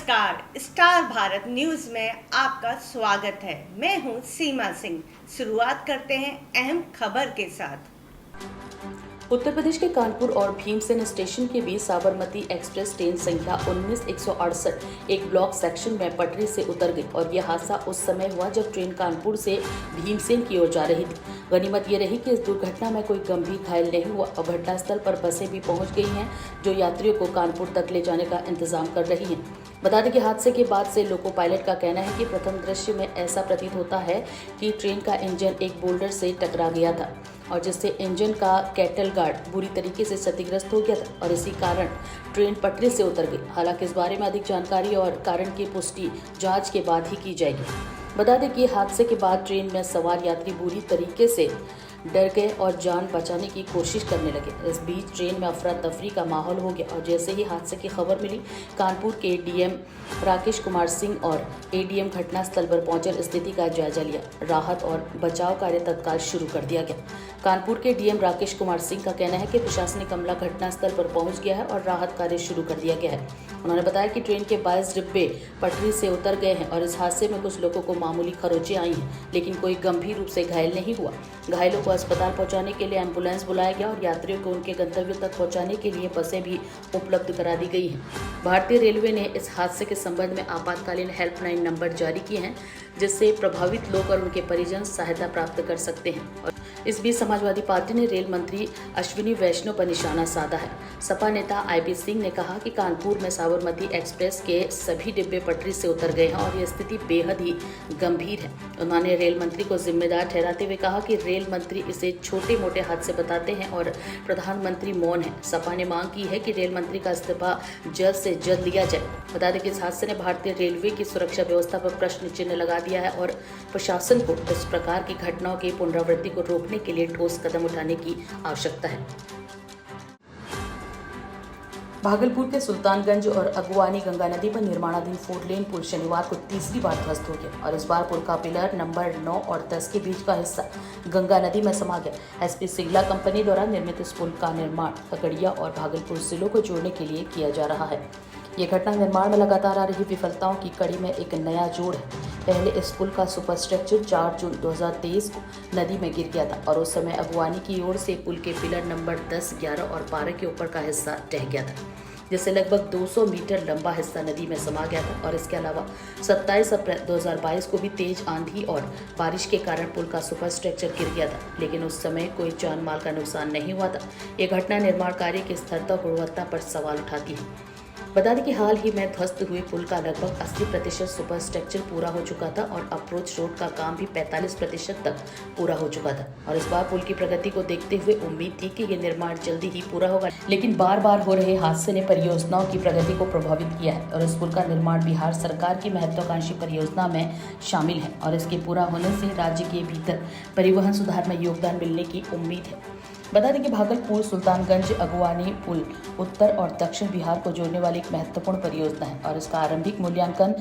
नमस्कार, star Bharat news में आपका स्वागत है। मैं हूं सीमा सिंह। शुरुआत करते हैं अहम खबर के साथ। उत्तर प्रदेश के कानपुर और भीमसेन स्टेशन के बीच साबरमती एक्सप्रेस ट्रेन संख्या 19-168 एक ब्लॉक सेक्शन में पटरी से उतर गई और यह हादसा उस समय हुआ जब ट्रेन कानपुर से भीमसेन की ओर जा रही थी। गनीमत ये रही कि इस दुर्घटना में कोई गंभीर घायल नहीं हुआ और घटनास्थल पर बसें भी पहुंच गई हैं जो यात्रियों को कानपुर तक ले जाने का इंतजाम कर रही हैं। बता दें कि हादसे के बाद से लोको पायलट का कहना है कि प्रथम दृश्य में ऐसा प्रतीत होता है कि ट्रेन का इंजन एक बोल्डर से टकरा गया था और जिससे इंजन का कैटल गार्ड बुरी तरीके से क्षतिग्रस्त हो गया था और इसी कारण ट्रेन पटरी से उतर गई। हालांकि इस बारे में अधिक जानकारी और कारण की पुष्टि जांच के बाद ही की जाएगी। बता दें कि हादसे के बाद ट्रेन में सवार यात्री बुरी तरीके से डर गए और जान बचाने की कोशिश करने लगे। इस बीच ट्रेन में अफरा तफरी का माहौल हो गया और जैसे ही हादसे की खबर मिली, कानपुर के डीएम राकेश कुमार सिंह और एडीएम घटनास्थल पर पहुंचकर स्थिति का जायजा लिया। राहत और बचाव कार्य तत्काल शुरू कर दिया गया। कानपुर के डीएम राकेश कुमार सिंह का कहना है कि प्रशासनिक अमला घटनास्थल पर पहुंच गया है और राहत कार्य शुरू कर दिया गया है। उन्होंने बताया कि ट्रेन के 22 डिब्बे पटरी से उतर गए हैं और इस हादसे में कुछ लोगों को मामूली खरोंचें आई हैं, लेकिन कोई गंभीर रूप से घायल नहीं हुआ। घायलों को अस्पताल पहुंचाने के लिए एम्बुलेंस बुलाया गया और यात्रियों को उनके गंतव्य तक पहुंचाने के लिए बसें भी उपलब्ध करा दी गई हैं। भारतीय रेलवे ने इस हादसे के संबंध में आपातकालीन हेल्पलाइन नंबर जारी किए हैं जिससे प्रभावित लोग और उनके परिजन सहायता प्राप्त कर सकते हैं। और इस बीच समाजवादी पार्टी ने रेल मंत्री अश्विनी वैष्णव पर निशाना साधा है। सपा नेता आईपी सिंह ने कहा कि कानपुर में साबरमती एक्सप्रेस के सभी डिब्बे पटरी से उतर गए हैं और यह स्थिति बेहद ही गंभीर है। उन्होंने रेल मंत्री को जिम्मेदार ठहराते हुए कहा कि रेल मंत्री इसे छोटे मोटे हादसे बताते हैं और प्रधानमंत्री मौन है। सपा ने मांग की है कि रेल मंत्री का इस्तीफा जल्द से जल्द लिया जाए। बता दें कि इस हादसे ने भारतीय रेलवे की सुरक्षा व्यवस्था पर प्रश्न चिन्ह लगा दिया है और प्रशासन को इस प्रकार की घटनाओं की पुनरावृत्ति को रोकने के लिए ठोस कदम उठाने की आवश्यकता है। भागलपुर के सुल्तानगंज और अगुवानी गंगा नदी पर निर्माणाधीन 4 लेन पुल शनिवार को तीसरी बार ध्वस्त हो गया और इस बार पुल का पिलर नंबर 9 और 10 के बीच का हिस्सा गंगा नदी में समा गया। एसपी सिगला कंपनी द्वारा निर्मित इस पुल का निर्माण खगड़िया और भागलपुर जिलों को जोड़ने के लिए किया जा रहा है। ये घटना निर्माण में लगातार आ रही विफलताओं की कड़ी में एक नया जोड़ है। पहले इस पुल का सुपरस्ट्रक्चर 4 जून 2023 को नदी में गिर गया था और उस समय अगवानी की ओर से पुल के पिलर नंबर 10, 11 और 12 के ऊपर का हिस्सा ढह गया था, जिससे लगभग 200 मीटर लंबा हिस्सा नदी में समा गया था। और इसके अलावा 27 अप्रैल 2022 को भी तेज आंधी और बारिश के कारण पुल का सुपरस्ट्रक्चर गिर गया था, लेकिन उस समय कोई जान माल का नुकसान नहीं हुआ था। ये घटना निर्माण कार्य की स्थिरता और गुणवत्ता पर सवाल उठाती है। बता दें कि हाल ही में ध्वस्त हुए पुल का लगभग 80% सुपरस्ट्रक्चर पूरा हो चुका था और अप्रोच रोड का काम भी 45% तक पूरा हो चुका था। और इस बार पुल की प्रगति को देखते हुए उम्मीद थी कि यह निर्माण जल्दी ही पूरा होगा, लेकिन बार बार हो रहे हादसे ने परियोजनाओं की प्रगति को प्रभावित किया है और इस पुल का निर्माण बिहार सरकार की महत्वाकांक्षी परियोजना में शामिल है और इसके पूरा होने से राज्य के भीतर परिवहन सुधार में योगदान मिलने की उम्मीद है। बता दें कि भागलपुर सुल्तानगंज अगुवानी पुल उत्तर और दक्षिण बिहार को जोड़ने वाली एक महत्वपूर्ण परियोजना है और इसका आरंभिक मूल्यांकन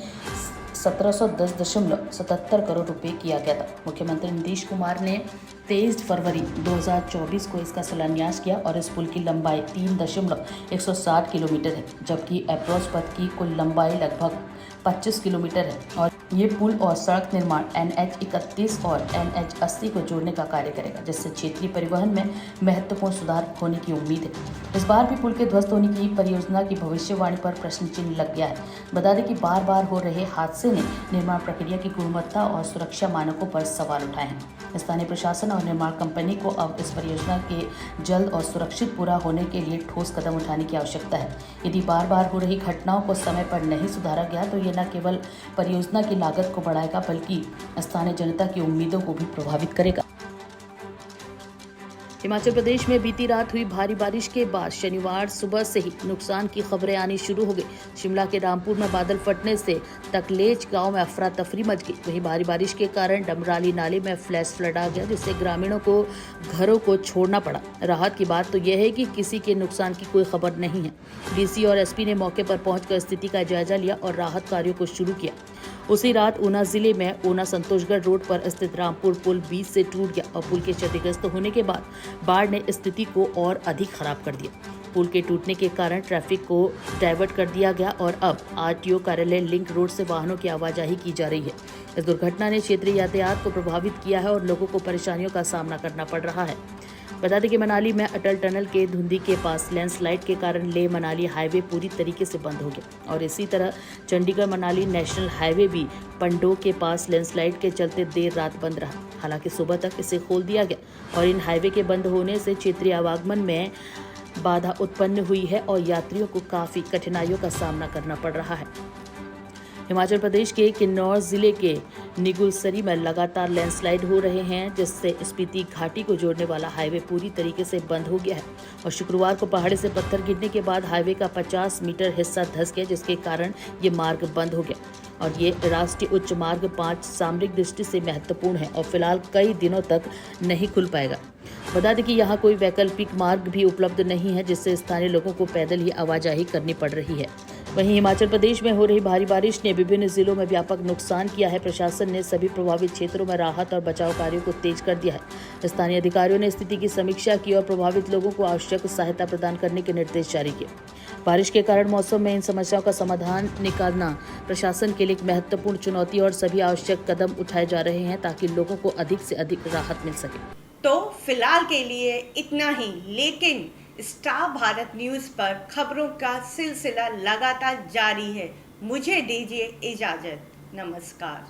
1710.77 करोड़ रुपए किया गया था। मुख्यमंत्री नीतीश कुमार ने 23 फरवरी 2024 को इसका शिलान्यास किया और इस पुल की लंबाई 3.160 किलोमीटर है, जबकि अप्रोच पथ की कुल लंबाई लगभग 25 किलोमीटर है और ये पुल और सड़क निर्माण NH 31 और NH 80 को जोड़ने का कार्य करेगा, जिससे क्षेत्रीय परिवहन में महत्वपूर्ण सुधार होने की उम्मीद है। इस बार भी पुल के ध्वस्त होने की परियोजना की भविष्यवाणी पर प्रश्न चिन्ह लग गया है। बता दें कि बार बार हो रहे हादसे ने निर्माण प्रक्रिया की गुणवत्ता और सुरक्षा मानकों पर सवाल उठाए हैं। स्थानीय प्रशासन और निर्माण कंपनी को अब इस परियोजना के जल्द और सुरक्षित पूरा होने के लिए ठोस कदम उठाने की आवश्यकता है। यदि बार बार हो रही घटनाओं को समय पर नहीं सुधारा गया तो ये न केवल परियोजना की लागत को बढ़ाएगा बल्कि स्थानीय जनता की उम्मीदों को भी प्रभावित करेगा। हिमाचल प्रदेश में बीती रात हुई भारी बारिश के बाद शनिवार सुबह से ही नुकसान की खबरें आनी शुरू हो गई। शिमला के रामपुर में बादल फटने से तकलेच गांव में अफरा तफरी मच गई। वहीं भारी बारिश के कारण डमराली नाले में फ्लैश फ्लड आ गया, जिससे ग्रामीणों को घरों को छोड़ना पड़ा। राहत की बात तो यह है कि किसी के नुकसान की कोई खबर नहीं है। डीसी और एसपी ने मौके पर पहुंचकर स्थिति का जायजा लिया और राहत कार्यों को शुरू किया। उसी रात ऊना जिले में ऊना संतोषगढ़ रोड पर स्थित रामपुर पुल बीच से टूट गया और पुल के क्षतिग्रस्त होने के बाद बाढ़ ने स्थिति को और अधिक खराब कर दिया। पुल के टूटने के कारण ट्रैफिक को डाइवर्ट कर दिया गया और अब आरटीओ कार्यालय लिंक रोड से वाहनों की आवाजाही की जा रही है। इस दुर्घटना ने क्षेत्रीय यातायात को प्रभावित किया है और लोगों को परेशानियों का सामना करना पड़ रहा है। बता दें कि मनाली में अटल टनल के धुंधी के पास लैंडस्लाइड के कारण लेह मनाली हाईवे पूरी तरीके से बंद हो गया और इसी तरह चंडीगढ़ मनाली नेशनल हाईवे भी पंडो के पास लैंडस्लाइड के चलते देर रात बंद रहा। हालांकि सुबह तक इसे खोल दिया गया और इन हाईवे के बंद होने से क्षेत्रीय आवागमन में बाधा उत्पन्न हुई है और यात्रियों को काफी कठिनाइयों का सामना करना पड़ रहा है। हिमाचल प्रदेश के किन्नौर जिले के निगुलसरी में लगातार लैंडस्लाइड हो रहे हैं, जिससे स्पीति घाटी को जोड़ने वाला हाईवे पूरी तरीके से बंद हो गया है और शुक्रवार को पहाड़ी से पत्थर गिरने के बाद हाईवे का 50 मीटर हिस्सा धंस गया, जिसके कारण ये मार्ग बंद हो गया और ये राष्ट्रीय उच्च मार्ग 5 सामरिक दृष्टि से महत्वपूर्ण है और फिलहाल कई दिनों तक नहीं खुल पाएगा। बता दें कि यहाँ कोई वैकल्पिक मार्ग भी उपलब्ध नहीं है, जिससे स्थानीय लोगों को पैदल ही आवाजाही करनी पड़ रही है। वहीं हिमाचल प्रदेश में हो रही भारी बारिश ने विभिन्न जिलों में व्यापक नुकसान किया है। प्रशासन ने सभी प्रभावित क्षेत्रों में राहत और बचाव कार्यों को तेज कर दिया है। स्थानीय अधिकारियों ने स्थिति की समीक्षा की और प्रभावित लोगों को आवश्यक सहायता प्रदान करने के निर्देश जारी किए। बारिश के कारण मौसम में इन समस्याओं का समाधान निकालना प्रशासन के लिए एक महत्वपूर्ण चुनौती और सभी आवश्यक कदम उठाए जा रहे हैं ताकि लोगों को अधिक से अधिक राहत मिल सके। तो फिलहाल के लिए इतना ही, लेकिन स्टार भारत न्यूज़ पर खबरों का सिलसिला लगातार जारी है। मुझे दीजिए इजाज़त। नमस्कार।